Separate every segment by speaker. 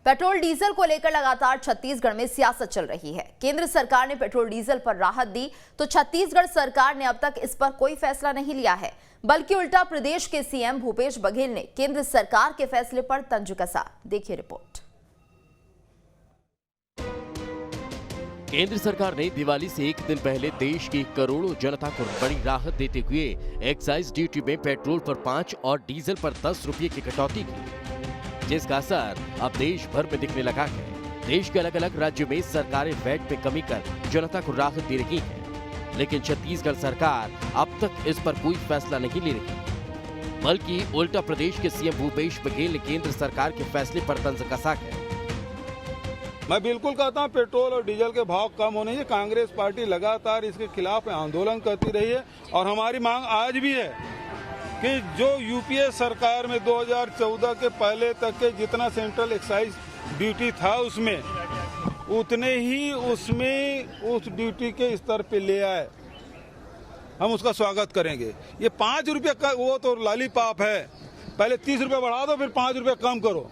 Speaker 1: Petrol diesel को लेकर लगातार छत्तीसगढ़ में सियासत चल रही है। केंद्र सरकार ने पेट्रोल डीजल पर राहत दी तो छत्तीसगढ़ सरकार ने अब तक इस पर कोई फैसला नहीं लिया है, बल्कि उल्टा प्रदेश के सीएम भूपेश बघेल ने केंद्र सरकार के फैसले पर तंज कसा। देखिए रिपोर्ट।
Speaker 2: केंद्र सरकार ने दिवाली से एक दिन पहले देश की करोड़ों जनता को बड़ी राहत देते हुए एक्साइज ड्यूटी में पेट्रोल पर 5 और डीजल पर 10 रुपये की कटौती की, जिसका असर अब देश भर में दिखने लगा है। देश के अलग अलग राज्यों में सरकारें वैट में कमी कर जनता को राहत दे रही हैं, लेकिन छत्तीसगढ़ सरकार अब तक इस पर कोई फैसला नहीं ले रही, बल्कि उल्टा प्रदेश के सीएम भूपेश बघेल ने केंद्र सरकार के फैसले पर तंज कसा है।
Speaker 3: मैं बिल्कुल कहता हूँ पेट्रोल और डीजल के भाव कम होने चाहिए। कांग्रेस पार्टी लगातार इसके खिलाफ आंदोलन करती रही है और हमारी मांग आज भी है कि जो यूपीए सरकार में 2014 के पहले तक के जितना सेंट्रल एक्साइज ड्यूटी था उसमें उतने ही उस ड्यूटी के स्तर पे ले आए। हम उसका स्वागत करेंगे। ये 5 रुपये का वो तो लॉलीपॉप है, पहले 30 रुपये बढ़ा दो फिर 5 रुपये कम करो,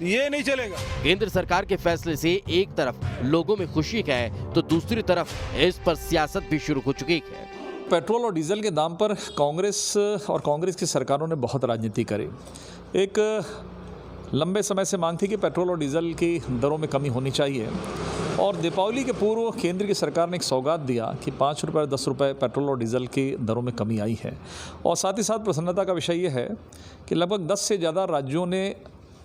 Speaker 3: ये नहीं चलेगा।
Speaker 2: केंद्र सरकार के फैसले से एक तरफ लोगों में खुशी है तो दूसरी तरफ इस पर सियासत भी शुरू हो चुकी है।
Speaker 4: पेट्रोल और डीजल के दाम पर कांग्रेस की सरकारों ने बहुत राजनीति करी। एक लंबे समय से मांग थी कि पेट्रोल और डीजल की दरों में कमी होनी चाहिए और दीपावली के पूर्व केंद्र की सरकार ने एक सौगात दिया कि 5 रुपये और 10 रुपये पेट्रोल और डीजल की दरों में कमी आई है। और साथ ही साथ प्रसन्नता का विषय ये है कि लगभग 10 से ज़्यादा राज्यों ने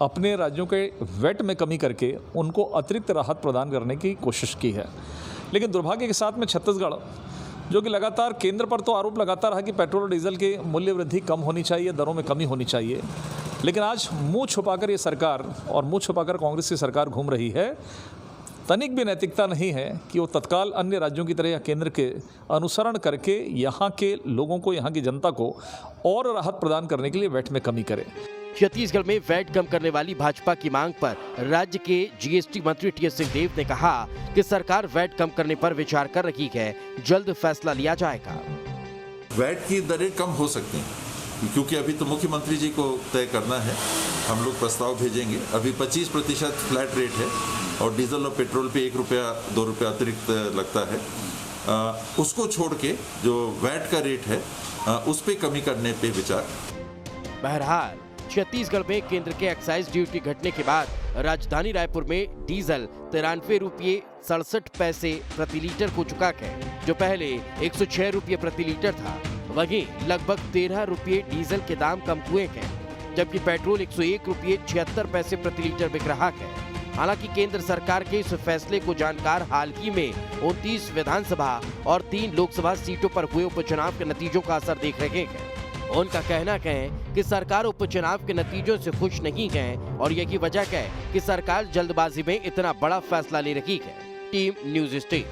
Speaker 4: अपने राज्यों के वैट में कमी करके उनको अतिरिक्त राहत प्रदान करने की कोशिश की है। लेकिन दुर्भाग्य के साथ में छत्तीसगढ़, जो कि लगातार केंद्र पर तो आरोप लगाता रहा कि पेट्रोल और डीजल की मूल्य वृद्धि कम होनी चाहिए, दरों में कमी होनी चाहिए, लेकिन आज मुंह छुपाकर ये सरकार और मुंह छुपाकर कांग्रेस की सरकार घूम रही है। तनिक भी नैतिकता नहीं है कि वो तत्काल अन्य राज्यों की तरह या केंद्र के अनुसरण करके यहाँ के लोगों को, यहाँ की जनता को और राहत प्रदान करने के लिए वैट में कमी करे।
Speaker 2: छत्तीसगढ़ में वैट कम करने वाली भाजपा की मांग पर राज्य के जीएसटी मंत्री टीएस सिंहदेव ने कहा कि सरकार वैट कम करने पर विचार कर रही है, जल्द फैसला लिया जाएगा।
Speaker 5: वैट की दरें कम हो सकती हैं क्योंकि अभी तो मुख्यमंत्री जी को तय करना है। हम लोग प्रस्ताव भेजेंगे। अभी 25% फ्लैट रेट है और डीजल और पेट्रोल पे 1 रुपया 2 रुपया अतिरिक्त लगता है। उसको छोड़ के जो वैट का रेट है उस पे कमी करने पे विचार।
Speaker 2: बहरहाल छत्तीसगढ़ में केंद्र के एक्साइज ड्यूटी घटने के बाद राजधानी रायपुर में डीजल 93 रुपये 67 पैसे प्रति लीटर हो चुका है, जो पहले 106 रुपये प्रति लीटर था। वहीं लगभग 13 रुपये डीजल के दाम कम हुए हैं, जबकि पेट्रोल 101 रुपये 76 पैसे प्रति लीटर बिक रहा है। हालांकि केंद्र सरकार के इस फैसले को जानकार हाल ही में 29 विधानसभा और 3 लोकसभा सीटों पर हुए उपचुनाव के नतीजों का असर देख रहे हैं। उनका कहना है कि सरकार उपचुनाव के नतीजों से खुश नहीं है और यही वजह है कि सरकार जल्दबाजी में इतना बड़ा फैसला ले रही है। Team news state.